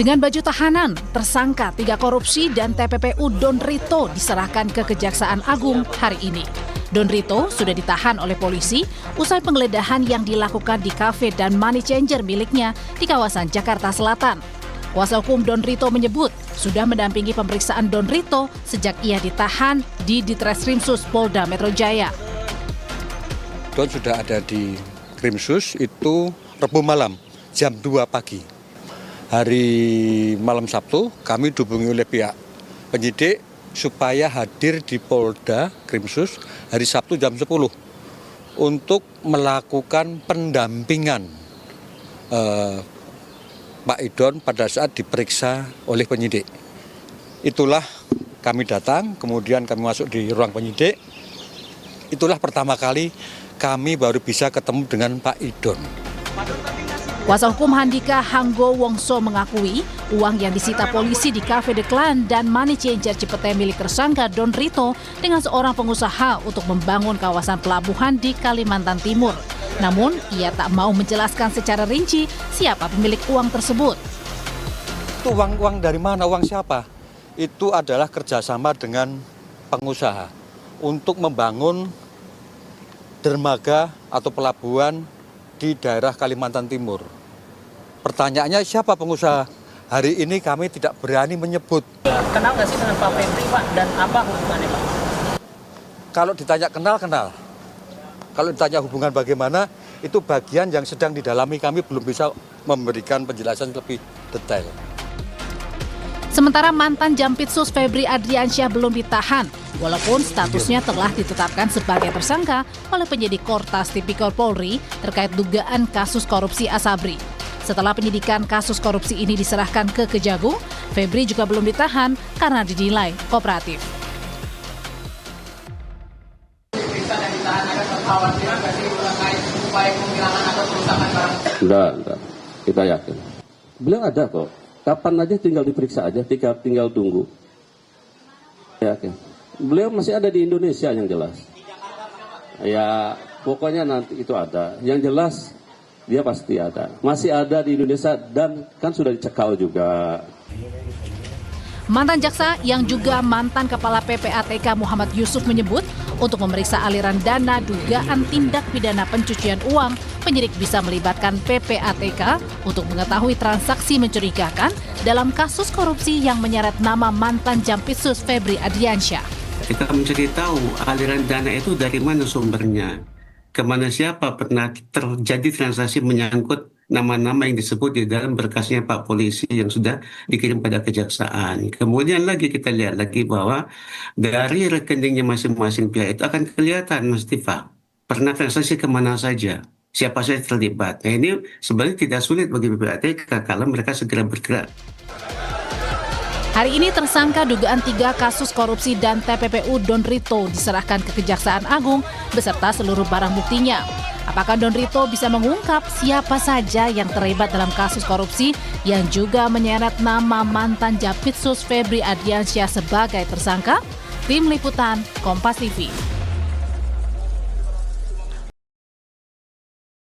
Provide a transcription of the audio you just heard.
Dengan baju tahanan, tersangka 3 korupsi dan TPPU Don Rito diserahkan ke Kejaksaan Agung hari ini. Don Rito sudah ditahan oleh polisi usai penggeledahan yang dilakukan di kafe dan money changer miliknya di kawasan Jakarta Selatan. Kuasa hukum Don Rito menyebut sudah mendampingi pemeriksaan Don Rito sejak ia ditahan di Ditreskrimsus Polda Metro Jaya. Don sudah ada di Krimsus itu Rabu malam jam 2 pagi. Hari malam Sabtu kami dihubungi oleh pihak penyidik supaya hadir di Polda Krimsus hari Sabtu jam 10 untuk melakukan pendampingan Pak Idon pada saat diperiksa oleh penyidik. Itulah kami datang, kemudian kami masuk di ruang penyidik. Itulah pertama kali kami baru bisa ketemu dengan Pak Idon. Kuasa hukum Handika Hanggo Wongso mengakui uang yang disita polisi di Cafe The Clan dan money changer Cipete milik tersangka Don Rito dengan seorang pengusaha untuk membangun kawasan pelabuhan di Kalimantan Timur. Namun, ia tak mau menjelaskan secara rinci siapa pemilik uang tersebut. Itu uang dari mana, uang siapa? Itu adalah kerjasama dengan pengusaha untuk membangun dermaga atau pelabuhan di daerah Kalimantan Timur. Pertanyaannya siapa pengusaha? Hari ini kami tidak berani menyebut. Kenal nggak sih dengan Pak Febri, Pak? Dan apa hubungannya, Pak? Kalau ditanya kenal. Kalau ditanya hubungan bagaimana, itu bagian yang sedang didalami, kami belum bisa memberikan penjelasan lebih detail. Sementara mantan Jampitsus Febri Adriansyah belum ditahan, walaupun statusnya telah ditetapkan sebagai tersangka oleh penyidik Kortas Tipikor Polri terkait dugaan kasus korupsi Asabri. Setelah penyidikan kasus korupsi ini diserahkan ke Kejagung, Febri juga belum ditahan karena dinilai kooperatif. Enggak. Kita yakin. Beliau ada kok. Kapan aja tinggal diperiksa aja, tinggal tunggu. Yakin. Beliau masih ada di Indonesia yang jelas. Ya, pokoknya nanti itu ada. Yang jelas dia pasti ada. Masih ada di Indonesia dan kan sudah dicekal juga. Mantan jaksa yang juga mantan Kepala PPATK Muhammad Yusuf menyebut untuk memeriksa aliran dana dugaan tindak pidana pencucian uang, penyidik bisa melibatkan PPATK untuk mengetahui transaksi mencurigakan dalam kasus korupsi yang menyeret nama mantan Jampitsus Febri Adriansyah. Kita mencari tahu aliran dana itu dari mana sumbernya, kemana siapa pernah terjadi transaksi menyangkut nama-nama yang disebut di dalam berkasnya Pak Polisi yang sudah dikirim pada kejaksaan. Kemudian lagi kita lihat lagi bahwa dari rekeningnya masing-masing pihak itu akan kelihatan, Mas Tifa, pernah transaksi kemana saja, siapa saja terlibat. Nah ini sebenarnya tidak sulit bagi PPATK kalau mereka segera bergerak. Hari ini tersangka dugaan 3 kasus korupsi dan TPPU Don Rito diserahkan ke Kejaksaan Agung beserta seluruh barang buktinya. Apakah Don Rito bisa mengungkap siapa saja yang terlibat dalam kasus korupsi yang juga menyeret nama mantan Jampitsus Febri Adriansyah sebagai tersangka? Tim Liputan Kompas TV.